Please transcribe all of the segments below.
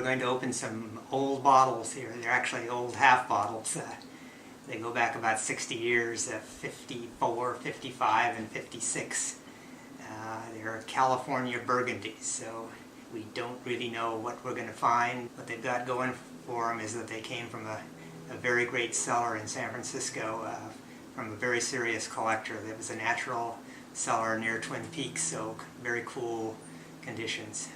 we're going to open some old bottles here. They're actually old half bottles. They go back about 60 years, 54, 55, and 56. They're California Burgundies, so we don't really know what we're going to find. What they've got going for them is that they came from a very great cellar in San Francisco, from a very serious collector. That was a natural cellar near Twin Peaks, so very cool conditions.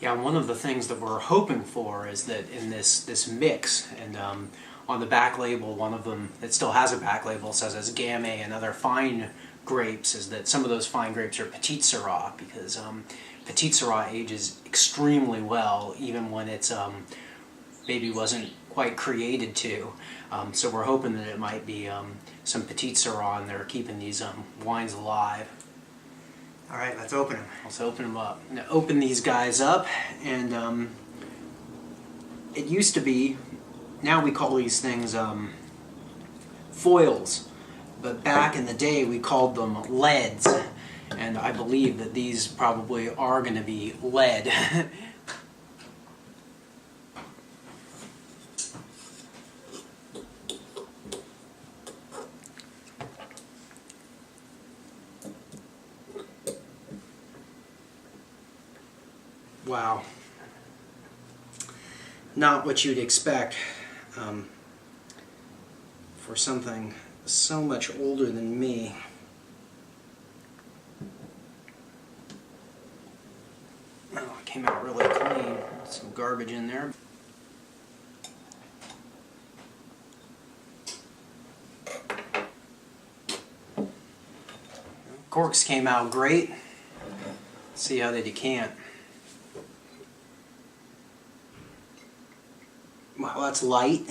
Yeah, one of the things that we're hoping for is that in this mix, and on the back label, one of them that still has a back label says it's Gamay and other fine grapes, is that some of those fine grapes are Petite Syrah, because Petite Syrah ages extremely well, even when it's maybe wasn't quite created to. So we're hoping that it might be some Petite Syrah in there keeping these wines alive. All right, let's open them. Let's open them up. I'm going to open these guys up, and it used to be, now we call these things foils, but back in the day we called them leads, and I believe that these probably are going to be lead. Wow. Not what you'd expect for something so much older than me. Oh, it came out really clean. Some garbage in there. Corks came out great. Let's see how they decant. Wow, that's light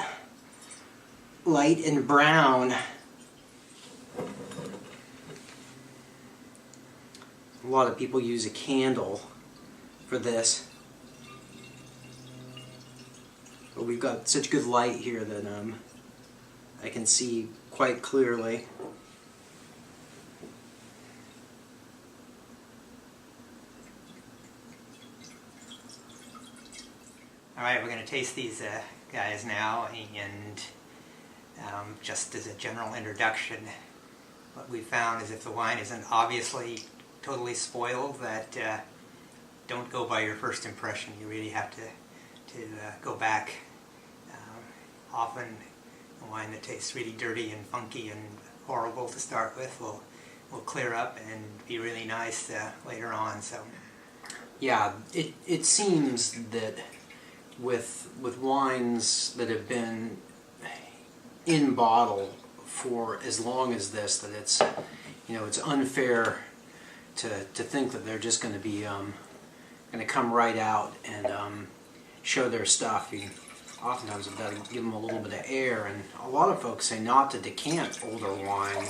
and brown. A lot of people use a candle for this, but we've got such good light here that I can see quite clearly. All right, we're going to taste these guys now, and just as a general introduction, what we found is if the wine isn't obviously totally spoiled, that don't go by your first impression. You really have to go back. Often a wine that tastes really dirty and funky and horrible to start with will clear up and be really nice later on. So yeah, it seems that with wines that have been in bottle for as long as this, that it's, you know, it's unfair to think that they're just going to be going to come right out and show their stuff. You oftentimes have got to give them a little bit of air, and a lot of folks say not to decant older wine,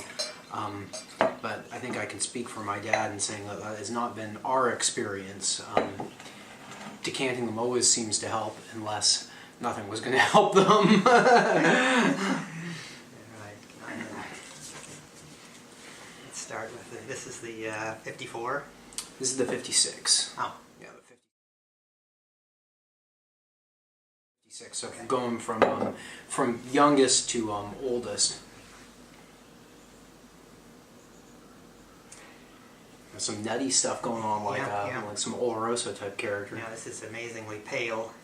but I think I can speak for my dad in saying that that has not been our experience. Decanting them always seems to help, unless nothing was going to help them. Let's start with this is the 54. This is the 56. Oh. Yeah, the 56. So okay. Going from youngest to oldest. There's some nutty stuff going on, like like some Oloroso type character. Yeah, this is amazingly pale.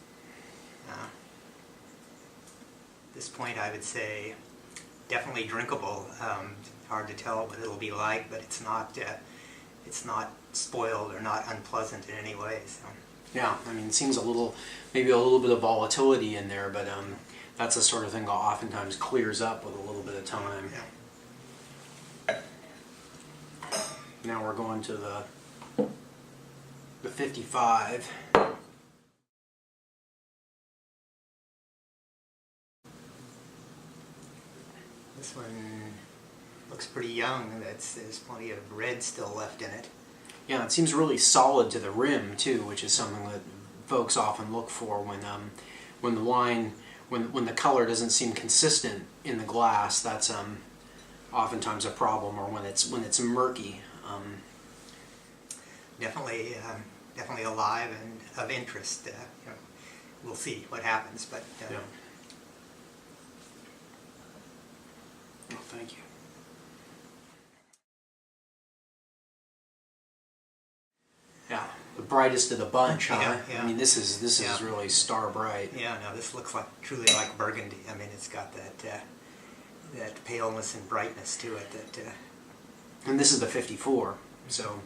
At this point, I would say definitely drinkable. Hard to tell what it'll be like, but it's not spoiled or not unpleasant in any way. So. Yeah, I mean, it seems maybe a little bit of volatility in there, but that's the sort of thing that oftentimes clears up with a little bit of time. Yeah. Now we're going to the 55. This one looks pretty young. There's plenty of red still left in it. Yeah, it seems really solid to the rim too, which is something that folks often look for when the wine, when the color doesn't seem consistent in the glass. That's oftentimes a problem, or when it's murky. Definitely definitely alive and of interest. We'll see what happens, but Yeah. Well, thank you. Yeah, the brightest of the bunch, huh? Yeah, yeah. I mean, this is Yeah. really star bright. yeah, no, this looks like truly like Burgundy. I mean, it's got that paleness and brightness to it. And this is the 54, so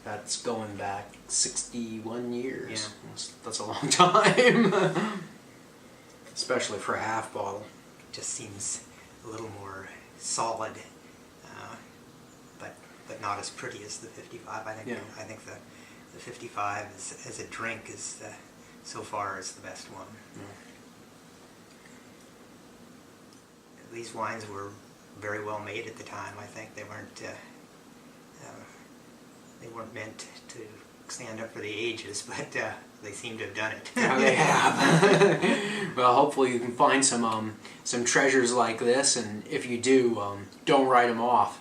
that's going back 61 years. Yeah. That's a long time, especially for a half bottle. Just seems a little more solid, but not as pretty as the 55. Yeah. I think the 55 as a drink is so far is the best one. Yeah. These wines were very well made at the time. I think they weren't meant to stand up for the ages, but they seem to have done it. Yeah, they have. Well, hopefully you can find some treasures like this, and if you do, don't write them off.